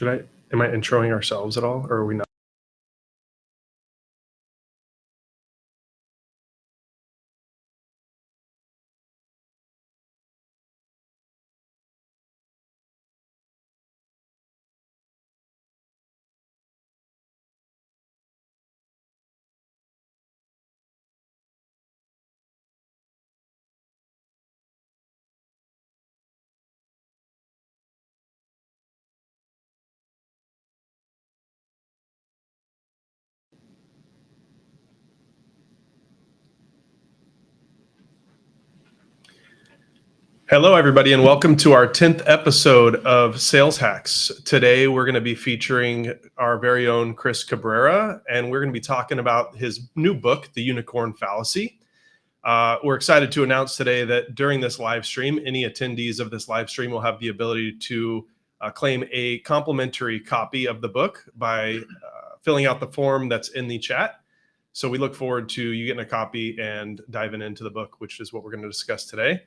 Am I introing ourselves at all, or are we not? Hello, everybody, and welcome to our 10th episode of Sales Hacks. Today, we're going to be featuring our very own Chris Cabrera, and we're going to be talking about his new book, The Unicorn Fallacy. We're excited to announce today that during this live stream, any attendees of this live stream will have the ability to claim a complimentary copy of the book by filling out the form that's in the chat. So we look forward to you getting a copy and diving into the book, which is what we're going to discuss today.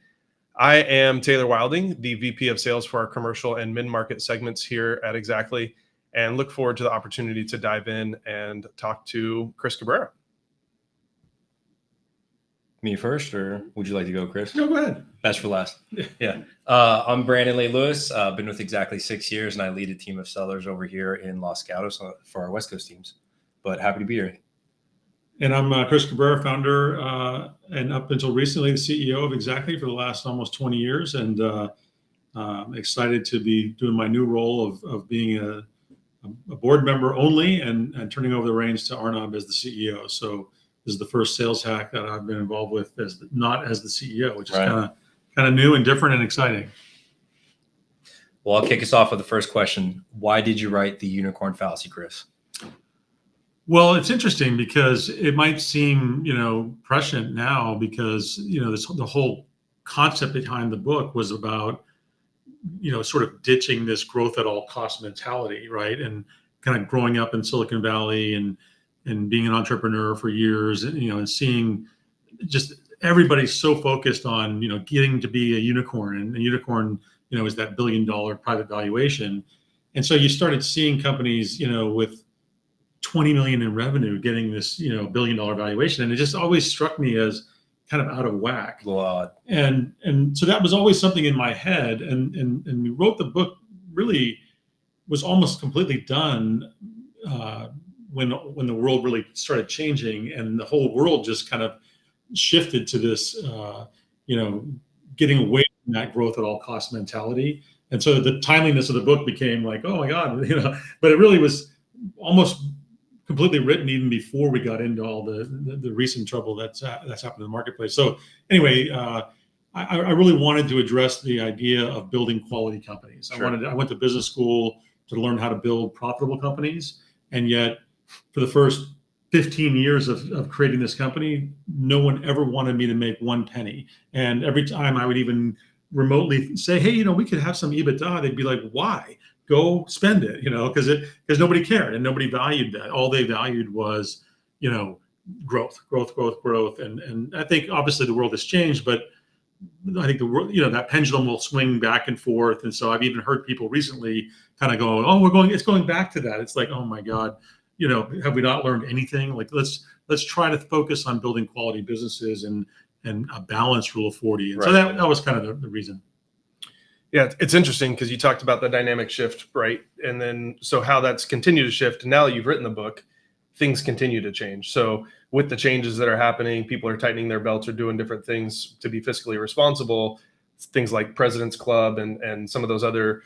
I am Taylor Wilding, the VP of Sales for our commercial and mid-market segments here at Xactly, and look forward to the opportunity to dive in and talk to Chris Cabrera. Me first, or would you like to go, Chris? No, go ahead. Best for last. Yeah. I'm Brandyn Lewis. I've been with Xactly 6 years, and I lead a team of sellers over here in Los Gatos for our West Coast teams. But happy to be here. And I'm Chris Cabrera, founder, and up until recently, the CEO of Xactly for the last almost 20 years. And excited to be doing my new role of being a board member only and turning over the reins to Arnab as the CEO. So this is the first sales hack that I've been involved with not as the CEO, which is kind of new and different and exciting. Well, I'll kick us off with the first question. Why did you write The Unicorn Fallacy, Chris? Well, it's interesting because it might seem, prescient now because, the whole concept behind the book was about, sort of ditching this growth at all cost mentality, right? And kind of growing up in Silicon Valley and being an entrepreneur for years, and seeing just everybody so focused on, getting to be a unicorn, and a unicorn, is that $1 billion private valuation. And so you started seeing companies, with 20 million in revenue getting this $1 billion valuation, and it just always struck me as kind of out of whack. And so that was always something in my head, and we wrote the book. Really was almost completely done when the world really started changing, and the whole world just kind of shifted to this getting away from that growth at all cost mentality. And so the timeliness of the book became like, oh my God, but it really was almost completely written even before we got into all the recent trouble that's happened in the marketplace. So anyway, I really wanted to address the idea of building quality companies. Sure. I went to business school to learn how to build profitable companies, and yet for the first 15 years of creating this company, no one ever wanted me to make one penny. And every time I would even remotely say, hey, we could have some EBITDA, they'd be like, why? Go spend it, because nobody cared and nobody valued that. All they valued was, growth. And I think obviously the world has changed, but I think the world, that pendulum will swing back and forth. And so I've even heard people recently kind of go, oh, it's going back to that. It's like, oh my God, have we not learned anything? Like, let's try to focus on building quality businesses and a balanced rule of 40. And so that was kind of the reason. Yeah, it's interesting because you talked about the dynamic shift, right? And then so how that's continued to shift. Now that you've written the book, things continue to change. So with the changes that are happening, people are tightening their belts or doing different things to be fiscally responsible. Things like President's Club and some of those other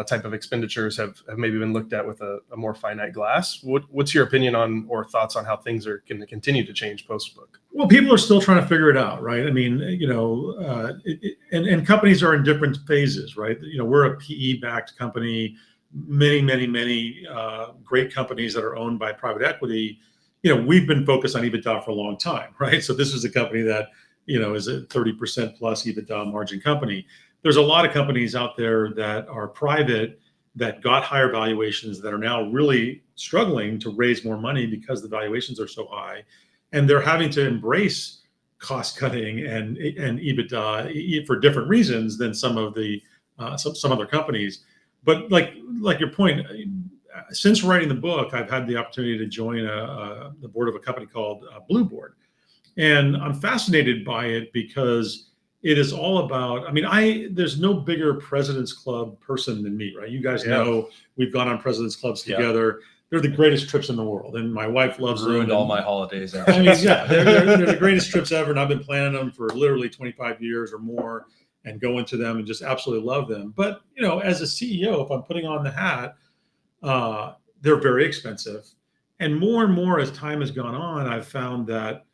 type of expenditures have maybe been looked at with a more finite glass. What's your opinion on or thoughts on how things are going to continue to change post-book? Well, people are still trying to figure it out, right? I mean, and companies are in different phases, right? We're a PE-backed company. Many great companies that are owned by private equity. We've been focused on EBITDA for a long time, right? So this is a company that is a 30% plus EBITDA margin company. There's a lot of companies out there that are private that got higher valuations that are now really struggling to raise more money because the valuations are so high, and they're having to embrace cost cutting and EBITDA for different reasons than some of the some other companies. But like your point, since writing the book, I've had the opportunity to join the board of a company called Blue Board. And I'm fascinated by it because it is all about, I mean, there's no bigger President's Club person than me, right? You guys know we've gone on President's Clubs together. They're the greatest trips in the world. And my wife loves them. Ruined all my holidays. I mean, yeah, they're the greatest trips ever. And I've been planning them for literally 25 years or more and going to them and just absolutely love them. But, as a CEO, if I'm putting on the hat, they're very expensive. And more as time has gone on, I've found that,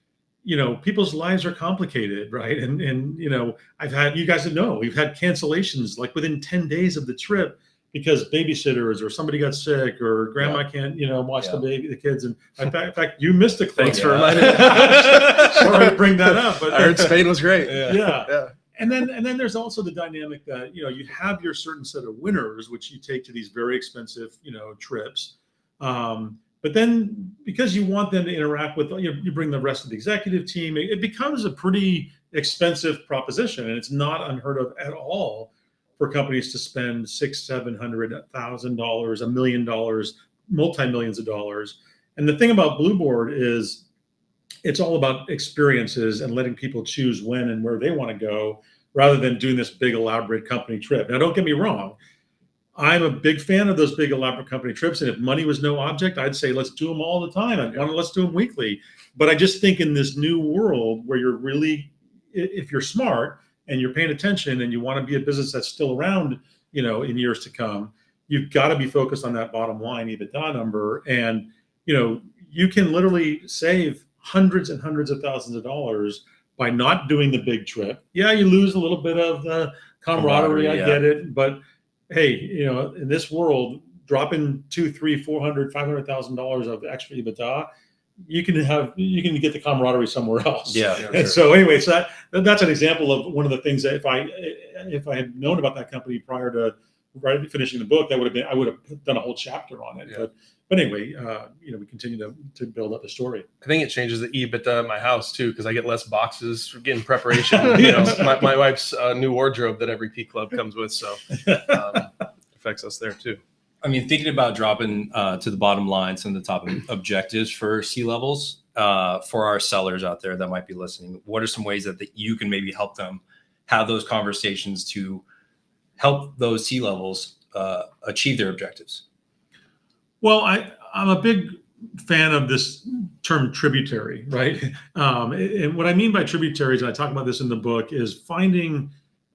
people's lives are complicated, right? And I've had, you guys know, we've had cancellations like within 10 days of the trip because babysitters or somebody got sick or grandma can't, watch the kids. And in fact, you missed the club. Thanks for reminding me. Sorry to bring that up, but I heard Spain was great. Yeah. And then there's also the dynamic that, you have your certain set of winners, which you take to these very expensive, trips. But then because you want them to interact with, you bring the rest of the executive team, it becomes a pretty expensive proposition. And it's not unheard of at all for companies to spend $600,000, $700,000, $1 million, multi-millions of dollars. And the thing about Blue Board is it's all about experiences and letting people choose when and where they want to go rather than doing this big elaborate company trip. Now, don't get me wrong. I'm a big fan of those big elaborate company trips. And if money was no object, I'd say, let's do them all the time. Let's do them weekly. But I just think in this new world where you're really, if you're smart and you're paying attention and you want to be a business that's still around, in years to come, you've got to be focused on that bottom line EBITDA number. And, you can literally save hundreds and hundreds of thousands of dollars by not doing the big trip. Yeah, you lose a little bit of the camaraderie. I get it. But hey, in this world, dropping $200,000, $300,000, $400,000, $500,000 of extra EBITDA, you can get the camaraderie somewhere else. So anyway, so that's an example of one of the things that if I had known about that company prior to finishing the book, I would have done a whole chapter on it. But anyway, we continue to build up the story. I think it changes the EBITDA at my house too, because I get less boxes for getting preparation. My wife's new wardrobe that every P Club comes with, so affects us there too. I mean, thinking about dropping to the bottom line some of the top objectives for C-levels for our sellers out there that might be listening, what are some ways that you can maybe help them have those conversations to help those C-levels achieve their objectives? Well, I'm a big fan of this term tributary, right? And what I mean by tributaries, and I talk about this in the book, is finding,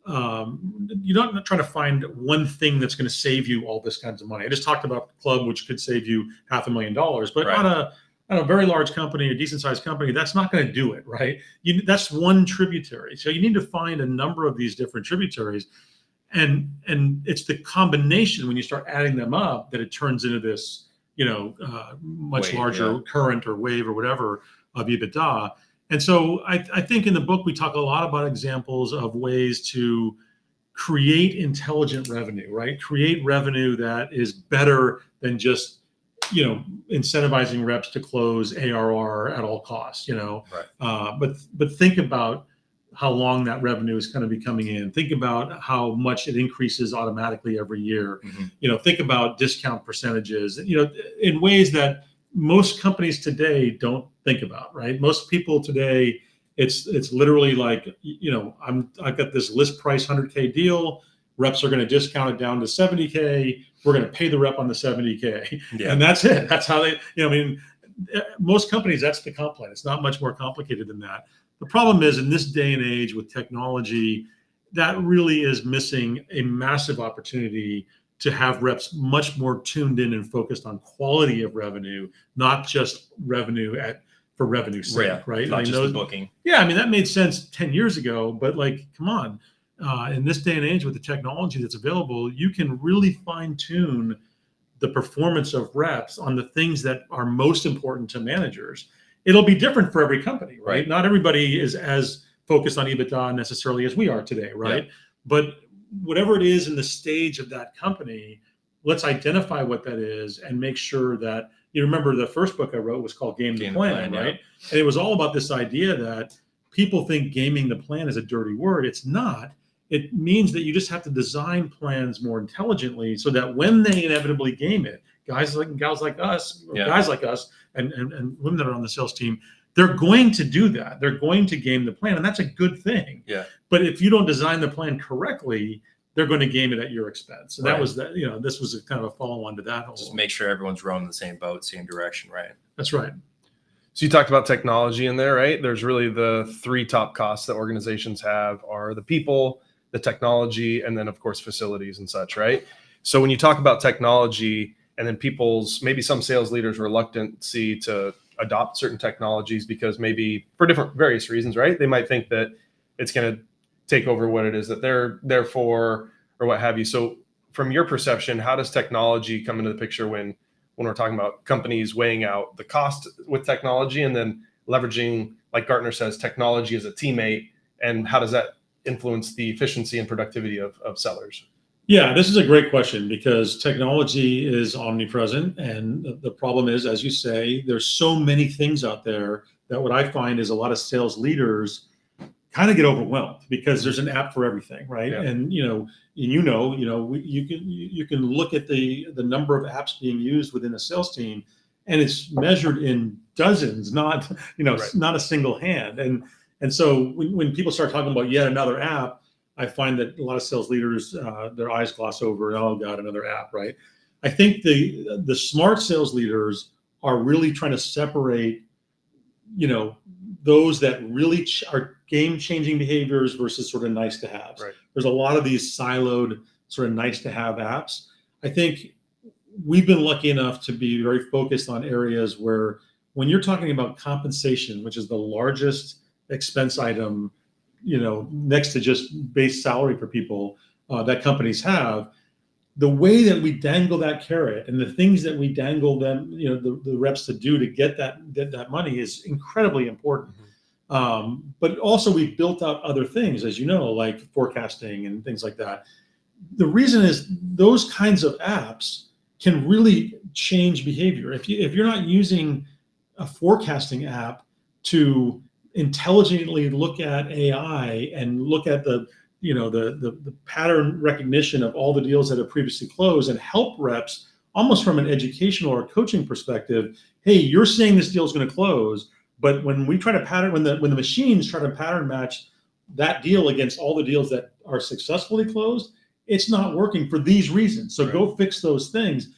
you're not trying to find one thing that's going to save you all this kinds of money. I just talked about Club, which could save you $500,000, but on a very large company, a decent sized company, that's not going to do it, right? That's one tributary. So you need to find a number of these different tributaries. And it's the combination when you start adding them up that it turns into this, much larger current or wave or whatever of EBITDA. And so I think in the book, we talk a lot about examples of ways to create intelligent revenue, right? Create revenue that is better than just, incentivizing reps to close ARR at all costs, but think about how long that revenue is going to be coming in. Think about how much it increases automatically every year. Think about discount percentages, in ways that most companies today don't think about, right? Most people today, it's literally like, I've got this list price 100K deal. Reps are going to discount it down to 70K. We're going to pay the rep on the 70K. And that's it. That's how they, most companies, that's the comp plan. It's not much more complicated than that. The problem is in this day and age with technology, that really is missing a massive opportunity to have reps much more tuned in and focused on quality of revenue, not just revenue for revenue's sake, right? Not just the booking. Yeah, that made sense 10 years ago, but come on. In this day and age with the technology that's available, you can really fine tune the performance of reps on the things that are most important to managers. It'll be different for every company, right? Not everybody is as focused on EBITDA necessarily as we are today, right? But whatever it is in the stage of that company, let's identify what that is and make sure that, remember the first book I wrote was called Game the Plan, right? And it was all about this idea that people think gaming the plan is a dirty word. It's not. It means that you just have to design plans more intelligently so that when they inevitably game it, guys like gals like us, or guys like us, and women that are on the sales team, they're going to do that. They're going to game the plan, and that's a good thing. Yeah. But if you don't design the plan correctly, they're going to game it at your expense. So that was that. This was a kind of a follow-on to that whole. Just make sure everyone's rowing the same boat, same direction, right? That's right. So you talked about technology in there, right? There's really the 3 top costs that organizations have are the people, the technology, and then of course facilities and such, right? So when you talk about technology and then maybe some sales leaders reluctancy to adopt certain technologies because maybe for different various reasons, right? They might think that it's going to take over what it is that they're there for or what have you. So from your perception, how does technology come into the picture when we're talking about companies weighing out the cost with technology and then leveraging, like Gartner says, technology as a teammate, and how does that influence the efficiency and productivity of sellers? Yeah, this is a great question because technology is omnipresent. And the problem is, as you say, there's so many things out there that what I find is a lot of sales leaders kind of get overwhelmed because there's an app for everything, right? Yeah. And you can look at the number of apps being used within a sales team, and it's measured in dozens, not not a single hand. And so when people start talking about yet another app, I find that a lot of sales leaders, their eyes gloss over, oh God, another app, right? I think the smart sales leaders are really trying to separate, those that really are game-changing behaviors versus sort of nice to haves. Right. There's a lot of these siloed sort of nice to have apps. I think we've been lucky enough to be very focused on areas where when you're talking about compensation, which is the largest expense item, next to just base salary for people that companies have, the way that we dangle that carrot and the things that we dangle them, the reps to do to get that money is incredibly important. Mm-hmm. But also we've built out other things, as you know, like forecasting and things like that. The reason is those kinds of apps can really change behavior. If you're not using a forecasting app to intelligently look at AI and look at the pattern recognition of all the deals that have previously closed and help reps almost from an educational or coaching perspective, hey, you're saying this deal is going to close, but when we try to pattern, when the machines try to pattern match that deal against all the deals that are successfully closed, it's not working for these reasons. So go fix those things.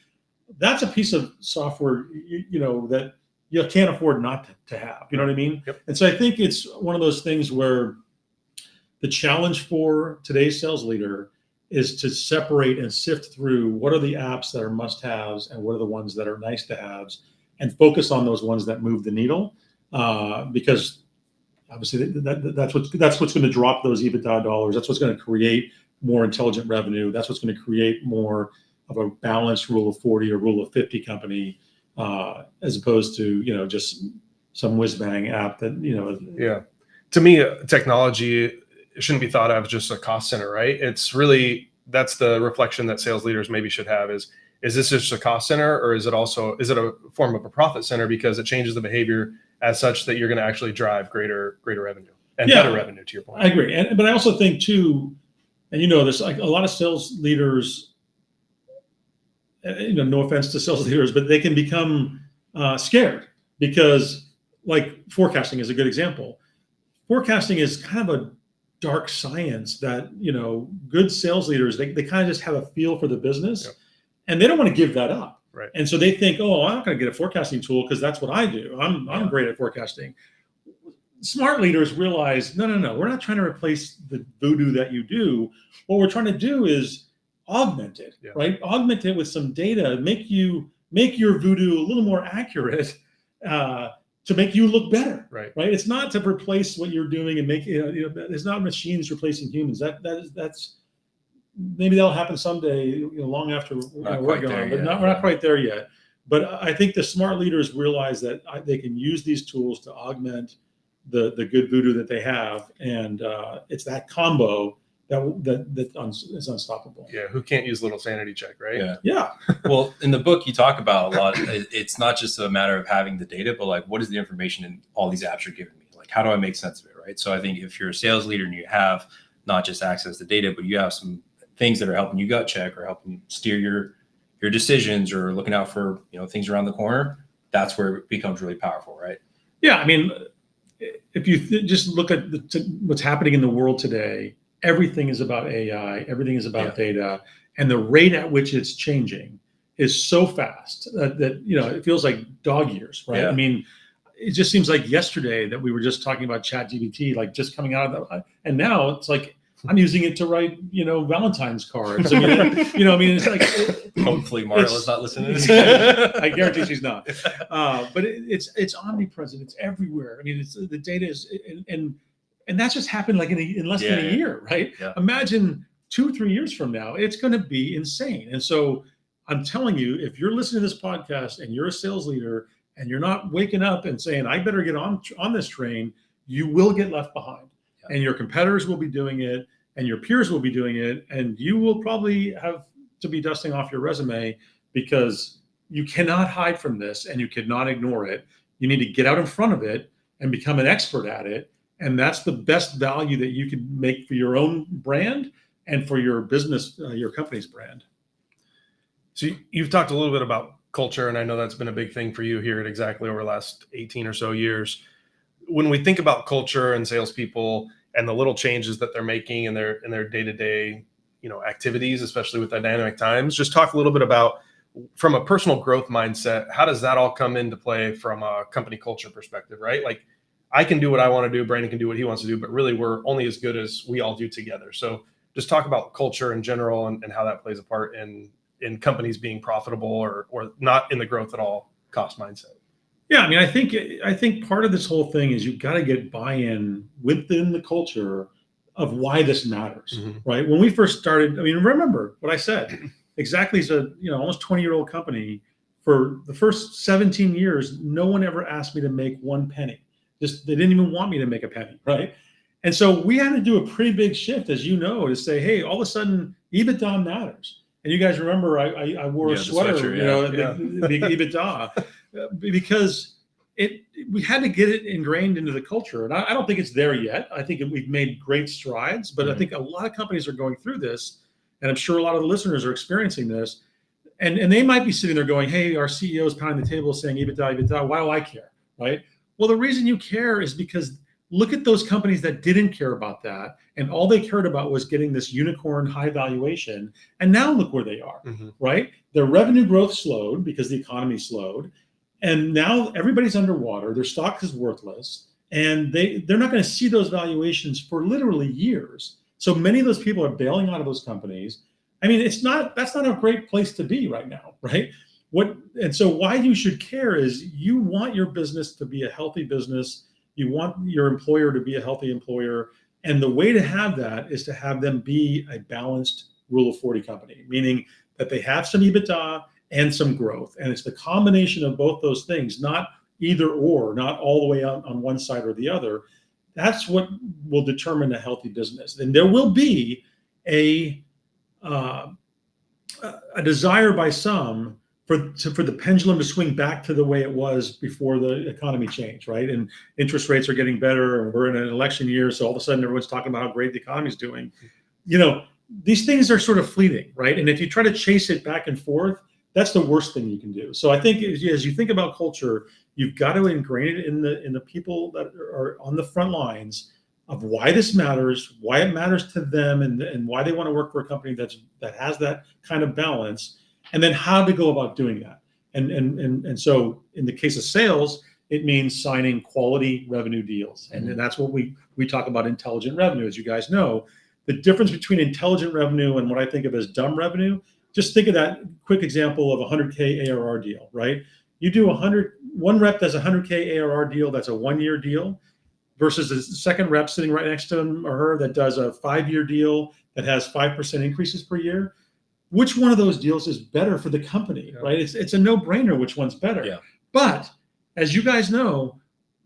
That's a piece of software, that you can't afford not to have. You know what I mean? Yep. And so I think it's one of those things where the challenge for today's sales leader is to separate and sift through what are the apps that are must-haves and what are the ones that are nice-to-haves, and focus on those ones that move the needle, because obviously that's what's going to drop those EBITDA dollars. That's what's going to create more intelligent revenue. That's what's going to create more of a balanced rule of 40 or rule of 50 company, as opposed to just some whiz-bang app that Yeah. To me, technology shouldn't be thought of as just a cost center, right? It's really, that's the reflection that sales leaders maybe should have is this just a cost center, or is it a form of a profit center because it changes the behavior as such that you're going to actually drive greater revenue and better revenue, to your point. I agree. But I also think too, and there's like a lot of sales leaders, no offense to sales leaders, but they can become scared because, like, forecasting is a good example. Forecasting is kind of a dark science that, good sales leaders, they kind of just have a feel for the business, and they don't want to give that up. Right. And so they think, oh, I'm not going to get a forecasting tool because that's what I do. I'm great at forecasting. Smart leaders realize, no, we're not trying to replace the voodoo that you do. What we're trying to do is augment it, right? Augment it with some data, make your voodoo a little more accurate, to make you look better, right? It's not to replace what you're doing and make it's not machines replacing humans. That's maybe that'll happen someday, long after we're gone, but we're not quite there yet. But I think the smart leaders realize that they can use these tools to augment the good voodoo that they have, and it's that combo that is unstoppable. Yeah, who can't use a little sanity check, right? Yeah. Well, in the book, you talk about a lot. It's not just a matter of having the data, but like, what is the information in all these apps you're giving me? Like, how do I make sense of it, right? So I think if you're a sales leader and you have not just access the data, but you have some things that are helping you gut check or helping you steer your decisions or looking out for, things around the corner. That's where it becomes really powerful, right? Yeah. I mean, if you just look at what's happening in the world today, everything is about AI, everything is about data, and the rate at which it's changing is so fast that it feels like dog years, right? Yeah. I mean, it just seems like yesterday that we were just talking about ChatGPT, like just coming out of that, and now it's like I'm using it to write, Valentine's cards. I mean, it's like hopefully Marla's not listening to this. I guarantee she's not. But it's omnipresent. It's everywhere. I mean, the data is, and that's just happened like in less than a year, right? Yeah. Imagine 2-3 years from now, it's going to be insane. And so I'm telling you, if you're listening to this podcast and you're a sales leader and you're not waking up and saying, I better get on this train, you will get left behind. And your competitors will be doing it, and your peers will be doing it, and you will probably have to be dusting off your resume because you cannot hide from this and you cannot ignore it. You need to get out in front of it and become an expert at it. And that's the best value that you can make for your own brand and for your business, your company's brand. So you've talked a little bit about culture, and I know that's been a big thing for you here at Xactly over the last 18 or so years. When we think about culture and salespeople and the little changes that they're making in their day-to-day, activities, especially with dynamic times, just talk a little bit about, from a personal growth mindset, how does that all come into play from a company culture perspective, right? Like, I can do what I want to do, Brandyn can do what he wants to do, but really we're only as good as we all do together. So just talk about culture in general and how that plays a part in companies being profitable or not in the growth at all cost mindset. Yeah, I mean, I think part of this whole thing is you've got to get buy-in within the culture of why this matters, right? When we first started, I mean, remember what I said. Xactly is a almost 20-year-old company. For the first 17 years, no one ever asked me to make one penny. They didn't even want me to make a penny, right? And so we had to do a pretty big shift, as you know, to say, hey, all of a sudden, EBITDA matters. And you guys remember I wore a sweater, the EBITDA, because we had to get it ingrained into the culture. And I don't think it's there yet. I think we've made great strides, but I think a lot of companies are going through this, and I'm sure a lot of the listeners are experiencing this. And they might be sitting there going, hey, our CEO is pounding the table saying EBITDA, why do I care, right? Well, the reason you care is because look at those companies that didn't care about that, and all they cared about was getting this unicorn high valuation. And now look where they are, right? Their revenue growth slowed because the economy slowed. And now everybody's underwater. Their stock is worthless. And they're not going to see those valuations for literally years. So many of those people are bailing out of those companies. I mean, that's not a great place to be right now, right? And so why you should care is you want your business to be a healthy business. You want your employer to be a healthy employer. And the way to have that is to have them be a balanced Rule of 40 company, meaning that they have some EBITDA and some growth. And it's the combination of both those things, not either or, not all the way on one side or the other. That's what will determine a healthy business. And there will be a desire by some for the pendulum to swing back to the way it was before the economy changed, right? And interest rates are getting better, and we're in an election year, so all of a sudden everyone's talking about how great the economy is doing. These things are sort of fleeting, right? And if you try to chase it back and forth, that's the worst thing you can do. So I think as you think about culture, you've got to ingrain it in the people that are on the front lines of why this matters, why it matters to them, and why they want to work for a company that has that kind of balance, and then how to go about doing that. And so in the case of sales, it means signing quality revenue deals. And that's what we talk about intelligent revenue. As you guys know, the difference between intelligent revenue and what I think of as dumb revenue, just think of that quick example of a 100K ARR deal, right? You do one rep does a 100K ARR deal, that's a 1-year deal, versus the second rep sitting right next to him or her that does a 5-year deal that has 5% increases per year. Which one of those deals is better for the company, right? It's a no-brainer which one's better. Yeah. But as you guys know,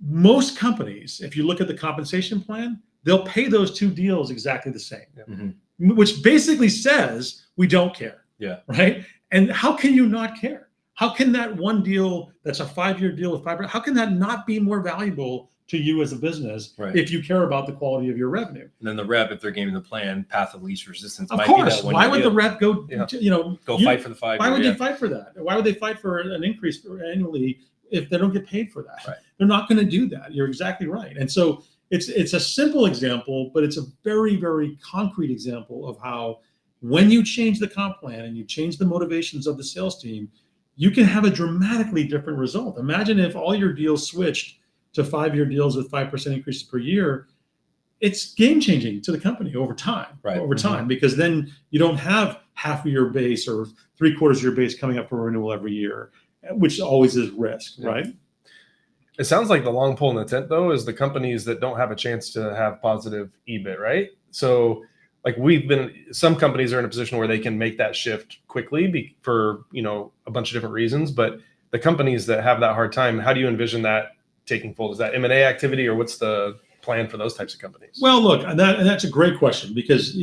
most companies, if you look at the compensation plan, they'll pay those two deals exactly the same, which basically says we don't care, right? And how can you not care? How can that one deal that's a 5-year deal with 5%, how can that not be more valuable to you as a business Right. if you care about the quality of your revenue. And then the rep, if they're gaming the plan, path of least resistance. Of might course, be that why would the rep go? Yeah. go fight for the 5 Why year? would they fight for that? Why would they fight for an increase annually if they don't get paid for that? Right. They're not going to do that. You're exactly right. And so it's a simple example, but it's a very, very concrete example of how when you change the comp plan and you change the motivations of the sales team, you can have a dramatically different result. Imagine if all your deals switched to 5-year deals with 5% increases per year. It's game changing to the company over time, because then you don't have half of your base or 3/4 of your base coming up for renewal every year, which always is risk, right? It sounds like the long pole in the tent, though, is the companies that don't have a chance to have positive EBIT, right? So, like some companies are in a position where they can make that shift quickly for a bunch of different reasons. But the companies that have that hard time, how do you envision that taking hold? Is that M&A activity, or what's the plan for those types of companies? Well, look, that's a great question, because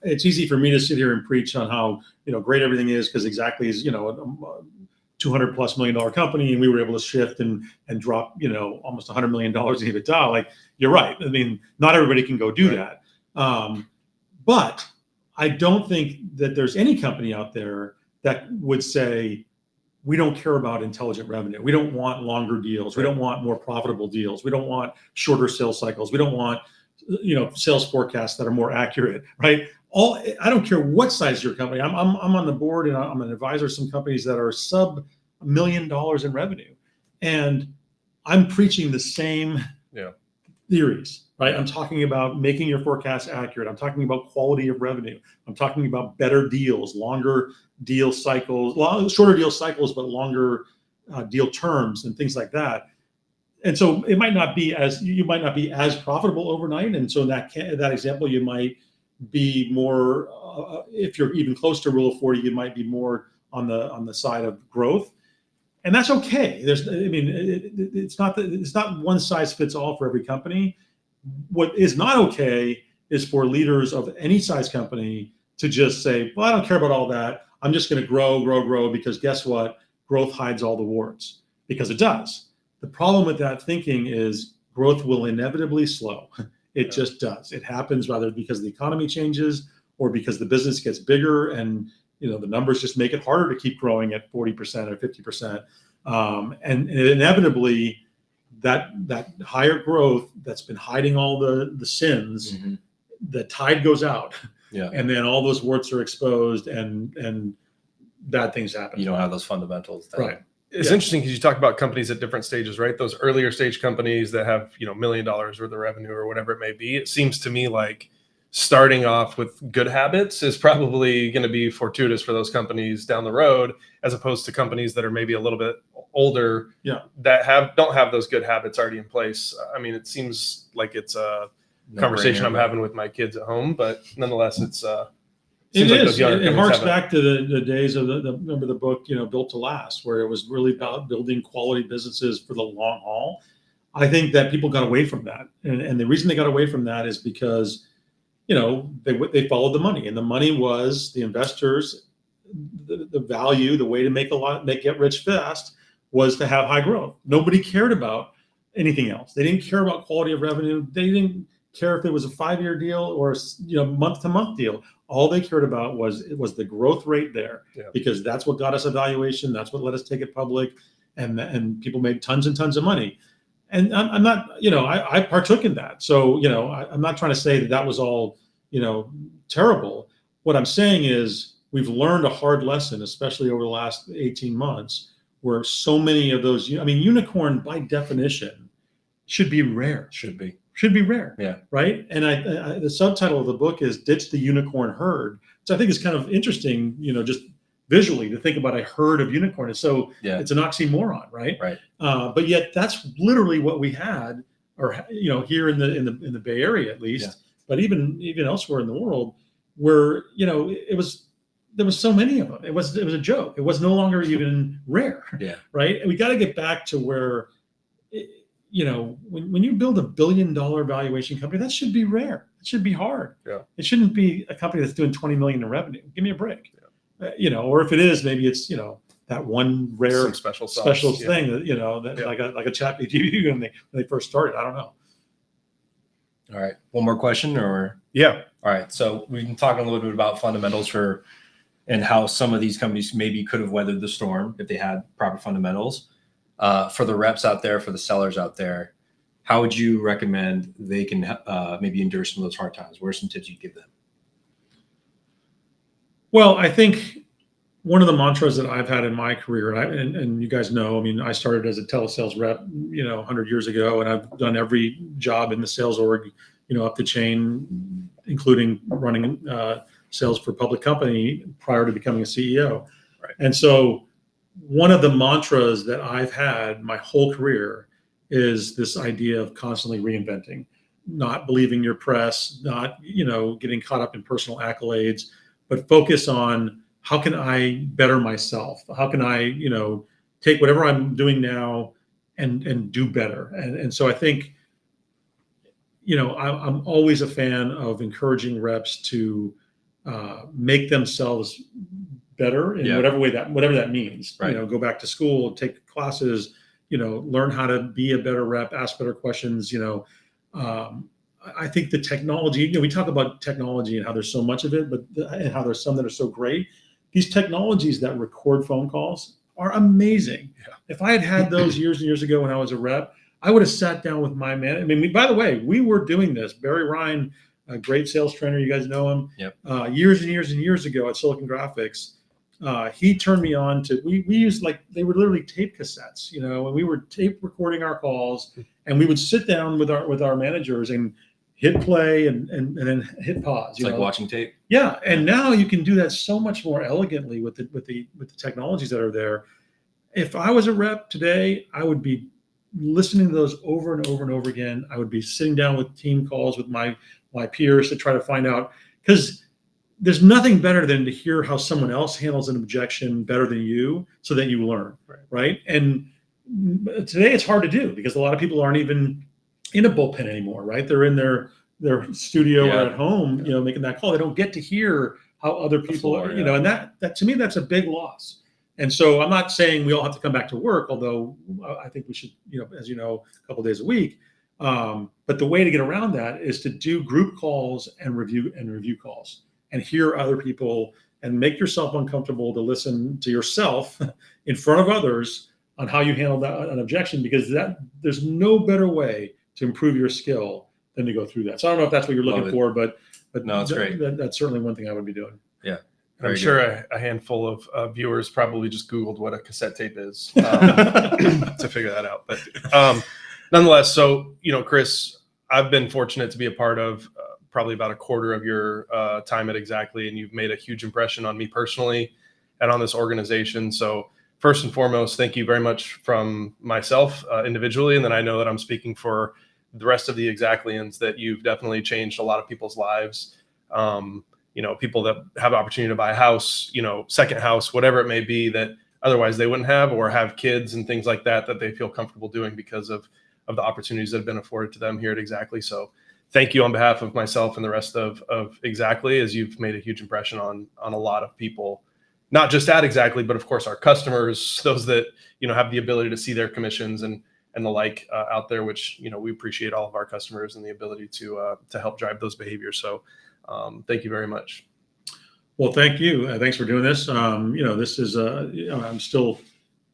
it's easy for me to sit here and preach on how great everything is, because Xactly is $200+ million company, and we were able to shift and drop almost $100 million in EBITDA. Like, you're right. I mean, not everybody can go do that. But I don't think that there's any company out there that would say, we don't care about intelligent revenue. We don't want longer deals. We don't want more profitable deals. We don't want shorter sales cycles. We don't want sales forecasts that are more accurate, right? I don't care what size your company. I'm on the board, and I'm an advisor to some companies that are sub $1 million in revenue, and I'm preaching the same theories, right? I'm talking about making your forecast accurate. I'm talking about quality of revenue. I'm talking about better deals, longer deal cycles, shorter deal cycles, but longer deal terms and things like that. And so you might not be as profitable overnight. And so in that example, you might be more, if you're even close to Rule of 40, you might be more on the side of growth. And that's okay. It's not one size fits all for every company. What is not okay is for leaders of any size company to just say, well, I don't care about all that. I'm just going to grow, because guess what? Growth hides all the warts, because it does. The problem with that thinking is growth will inevitably slow. It just does. It happens rather because the economy changes or because the business gets bigger, and the numbers just make it harder to keep growing at 40% or 50%. And inevitably, that higher growth that's been hiding all the sins, the tide goes out. Yeah. And then all those warts are exposed, and bad things happen. You don't have those fundamentals. Right. It's interesting because you talk about companies at different stages, right? Those earlier stage companies that have, $1 million worth of revenue or whatever it may be. It seems to me like starting off with good habits is probably going to be fortuitous for those companies down the road, as opposed to companies that are maybe a little bit older that don't have those good habits already in place. I mean, it seems like it's a conversation I'm having with my kids at home, but nonetheless, it harks back to the days of remember the book, Built to Last, where it was really about building quality businesses for the long haul. I think that people got away from that, and the reason they got away from that is because they followed the money, and the money was the investors. The value, the way to get rich fast, was to have high growth. Nobody cared about anything else. They didn't care about quality of revenue. They didn't care if it was a 5-year deal or month-to-month deal. All they cared about was the growth rate there, because that's what got us a valuation. That's what let us take it public, and people made tons and tons of money. And I'm not, I partook in that. So, I'm not trying to say that was all, terrible. What I'm saying is we've learned a hard lesson, especially over the last 18 months, where so many of those, unicorn by definition should be rare. Should be rare. Yeah. Right. And the subtitle of the book is Ditch the Unicorn Herd, which I think is kind of interesting, just visually to think about a herd of unicorns. So it's an oxymoron, right? Right. But yet that's literally what we had, or here in the Bay Area at least, but even elsewhere in the world, where there was so many of them. It was a joke. It was no longer even rare. Yeah. Right. And we got to get back to where, when you build $1 billion valuation company, that should be rare. It should be hard. Yeah. It shouldn't be a company that's doing 20 million in revenue. Give me a break. Yeah. Or if it is, maybe it's that one rare Some special sauce. special Yeah. thing that, that like a chat GPT when they first started. I don't know. All right. One more question or? Yeah. All right. So we've been talking a little bit about fundamentals and how some of these companies maybe could have weathered the storm if they had proper fundamentals. For the reps out there, for the sellers out there, how would you recommend they can maybe endure some of those hard times? What are some tips you give them? Well, I think one of the mantras that I've had in my career, and you guys know, I mean, I started as a telesales rep, 100 years ago, and I've done every job in the sales org, up the chain, including running sales for a public company prior to becoming a CEO. Right. And so one of the mantras that I've had my whole career is this idea of constantly reinventing, not believing your press, not, getting caught up in personal accolades, but focus on how can I better myself? How can I, take whatever I'm doing now and do better? And so I think, I'm always a fan of encouraging reps to make themselves better in whatever that means. Right. Go back to school, take classes, learn how to be a better rep, ask better questions. I think the technology, we talk about technology and how there's so much of it, and how there's some that are so great. These technologies that record phone calls are amazing. Yeah. If I had those years and years ago when I was a rep, I would have sat down with my man. I mean, by the way, we were doing this. Barry Ryan, a great sales trainer, you guys know him. Yep. Years and years and years ago at Silicon Graphics, he turned me on to. We used they were literally tape cassettes, and we were tape recording our calls, and we would sit down with our managers and hit play and then hit pause. It's like watching tape. Yeah, and now you can do that so much more elegantly with the technologies that are there. If I was a rep today, I would be listening to those over and over and over again. I would be sitting down with team calls with my peers to try to find out, because there's nothing better than to hear how someone else handles an objection better than you, so that you learn, right? And today it's hard to do because a lot of people aren't even in a bullpen anymore, right? They're in their studio or at home, making that call. They don't get to hear how other people are, and that to me, that's a big loss. And so I'm not saying we all have to come back to work, although I think we should, as a couple of days a week. But the way to get around that is to do group calls and review calls and hear other people and make yourself uncomfortable to listen to yourself in front of others on how you handle an objection, because there's no better way to improve your skill than to go through that. So I don't know if that's what you're looking for, but no, it's great. That's certainly one thing I would be doing. Yeah. I'm sure a handful of viewers probably just Googled what a cassette tape is to figure that out. But nonetheless, so, Chris, I've been fortunate to be a part of probably about a quarter of your time at Xactly, and you've made a huge impression on me personally and on this organization. So first and foremost, thank you very much from myself individually. And then I know that I'm speaking for the rest of the Xactlyans, that you've definitely changed a lot of people's lives. People that have the opportunity to buy a house, second house, whatever it may be, that otherwise they wouldn't have, or have kids and things like that they feel comfortable doing because of the opportunities that have been afforded to them here at Xactly. So thank you on behalf of myself and the rest of Xactly, as you've made a huge impression on a lot of people, not just at Xactly, but of course our customers, those that, have the ability to see their commissions and the like out there, which, we appreciate all of our customers and the ability to help drive those behaviors. So thank you very much. Well, thank you. Thanks for doing this. This is, I'm still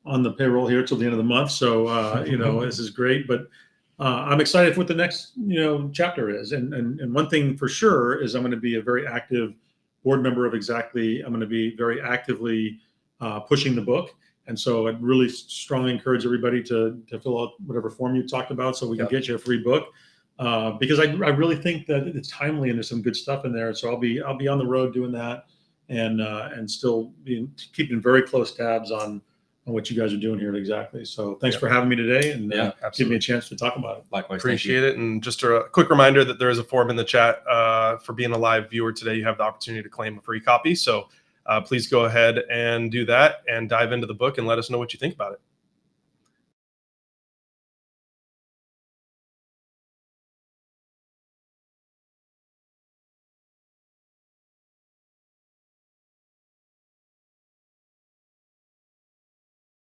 on the payroll here till the end of the month. So, this is great, but I'm excited for what the next, chapter is. And one thing for sure is I'm going to be a very active board member of Xactly. I'm going to be very actively pushing the book. And so I'd really strongly encourage everybody to fill out whatever form you talked about so we can get you a free book. Because I really think that it's timely and there's some good stuff in there. So I'll be on the road doing that and still keeping very close tabs on what you guys are doing here at Xactly. So thanks for having me today and give me a chance to talk about it. Likewise. Appreciate it. And just a quick reminder that there is a form in the chat for being a live viewer today. You have the opportunity to claim a free copy. So please go ahead and do that and dive into the book and let us know what you think about it.